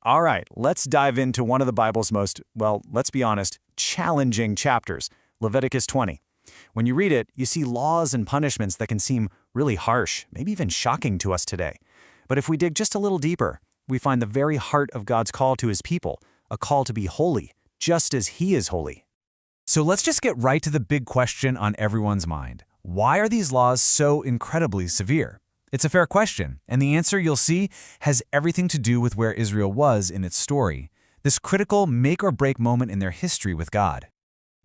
All right, let's dive into one of the Bible's most, well, let's be honest, challenging chapters, Leviticus 20. When you read it, you see laws and punishments that can seem really harsh, maybe even shocking to us today. But if we dig just a little deeper, we find the very heart of God's call to his people, a call to be holy, just as he is holy. So let's just get right to the big question on everyone's mind. Why are these laws so incredibly severe? It's a fair question, and the answer you'll see has everything to do with where Israel was in its story, this critical make-or-break moment in their history with God.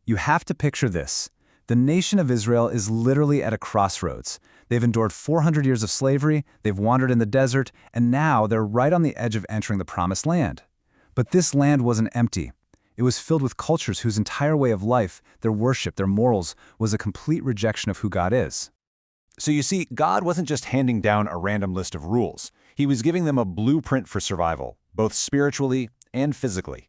You have to picture this. The nation of Israel is literally at a crossroads. They've endured 400 years of slavery, they've wandered in the desert, and now they're right on the edge of entering the Promised Land. But this land wasn't empty. It was filled with cultures whose entire way of life, their worship, their morals, was a complete rejection of who God is. So you see, God wasn't just handing down a random list of rules. He was giving them a blueprint for survival, both spiritually and physically.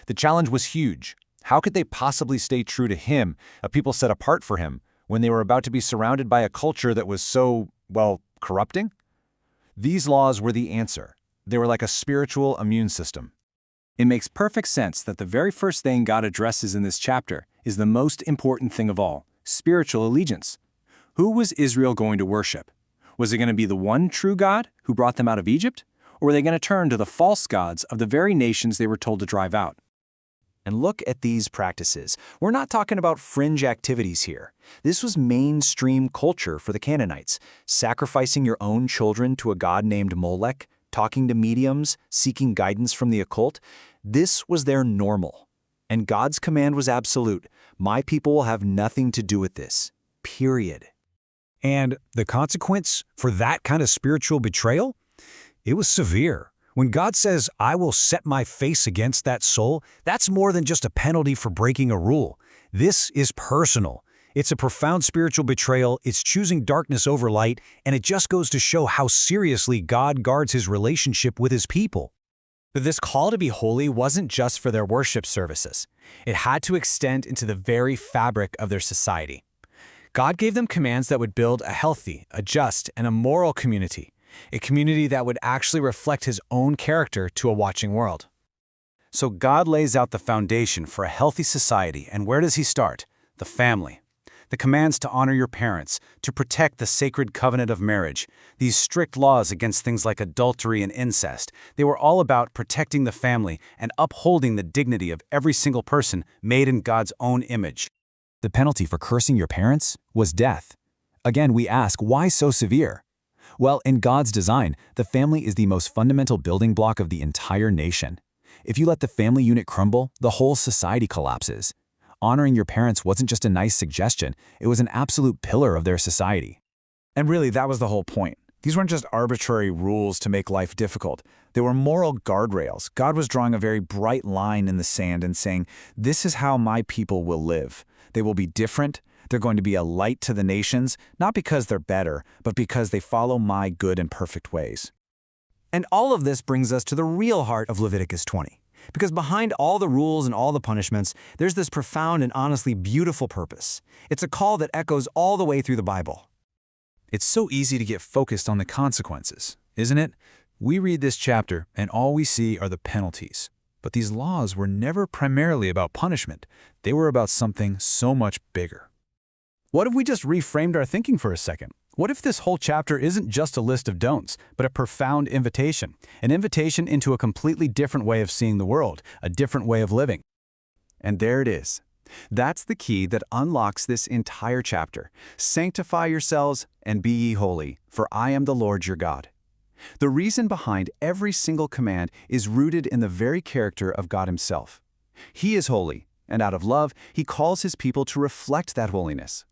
The challenge was huge. How could they possibly stay true to him, a people set apart for him, when they were about to be surrounded by a culture that was so, well, corrupting? These laws were the answer. They were like a spiritual immune system. It makes perfect sense that the very first thing God addresses in this chapter is the most important thing of all, spiritual allegiance. Who was Israel going to worship? Was it going to be the one true God who brought them out of Egypt? Or were they going to turn to the false gods of the very nations they were told to drive out? And look at these practices. We're not talking about fringe activities here. This was mainstream culture for the Canaanites, sacrificing your own children to a god named Molech, talking to mediums, seeking guidance from the occult. This was their normal. And God's command was absolute. My people will have nothing to do with this. Period. And the consequence for that kind of spiritual betrayal? It was severe. When God says, I will set my face against that soul, that's more than just a penalty for breaking a rule. This is personal. It's a profound spiritual betrayal, it's choosing darkness over light, and it just goes to show how seriously God guards his relationship with his people. But this call to be holy wasn't just for their worship services. It had to extend into the very fabric of their society. God gave them commands that would build a healthy, a just, and a moral community, a community that would actually reflect his own character to a watching world. So God lays out the foundation for a healthy society, and where does he start? The family. The commands to honor your parents, to protect the sacred covenant of marriage, these strict laws against things like adultery and incest, they were all about protecting the family and upholding the dignity of every single person made in God's own image. The penalty for cursing your parents was death. Again, we ask, why so severe? Well, in God's design, the family is the most fundamental building block of the entire nation. If you let the family unit crumble, the whole society collapses. Honoring your parents wasn't just a nice suggestion, it was an absolute pillar of their society. And really, that was the whole point. These weren't just arbitrary rules to make life difficult. They were moral guardrails. God was drawing a very bright line in the sand and saying, this is how my people will live. They will be different. They're going to be a light to the nations, not because they're better, but because they follow my good and perfect ways. And all of this brings us to the real heart of Leviticus 20. Because behind all the rules and all the punishments, there's this profound and honestly beautiful purpose. It's a call that echoes all the way through the Bible. It's so easy to get focused on the consequences, isn't it? We read this chapter, and all we see are the penalties. But these laws were never primarily about punishment. They were about something so much bigger. What if we just reframed our thinking for a second? What if this whole chapter isn't just a list of don'ts, but a profound invitation? An invitation into a completely different way of seeing the world, a different way of living. And there it is. That's the key that unlocks this entire chapter. Sanctify yourselves and be ye holy, for I am the Lord your God. The reason behind every single command is rooted in the very character of God himself. He is holy, and out of love, he calls his people to reflect that holiness.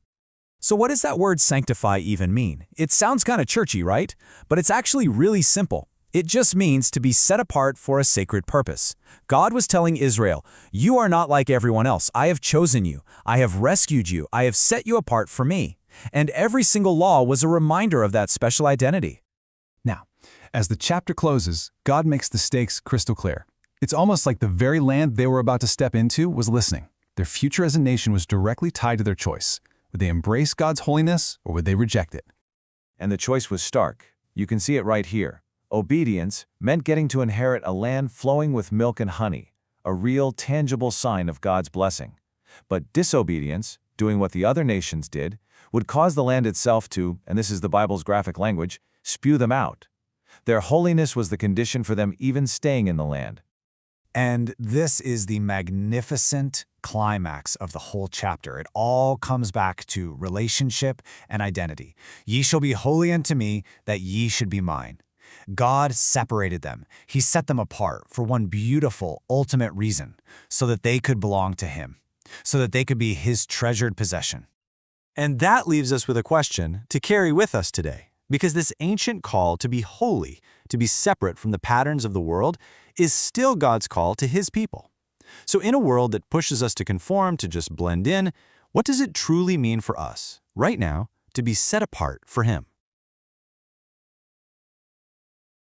So what does that word sanctify even mean? It sounds kind of churchy, right? But it's actually really simple. It just means to be set apart for a sacred purpose. God was telling Israel, you are not like everyone else. I have chosen you. I have rescued you. I have set you apart for me. And every single law was a reminder of that special identity. Now, as the chapter closes, God makes the stakes crystal clear. It's almost like the very land they were about to step into was listening. Their future as a nation was directly tied to their choice. Would they embrace God's holiness or would they reject it? And the choice was stark. You can see it right here. Obedience meant getting to inherit a land flowing with milk and honey, a real, tangible sign of God's blessing. But disobedience, doing what the other nations did, would cause the land itself to, and this is the Bible's graphic language, spew them out. Their holiness was the condition for them even staying in the land. And this is the magnificent climax of the whole chapter. It all comes back to relationship and identity. Ye shall be holy unto me, that ye should be mine. God separated them. He set them apart for one beautiful, ultimate reason, so that they could belong to Him, so that they could be His treasured possession. And that leaves us with a question to carry with us today, because this ancient call to be holy, to be separate from the patterns of the world, is still God's call to His people. So in a world that pushes us to conform, to just blend in, what does it truly mean for us, right now, to be set apart for Him?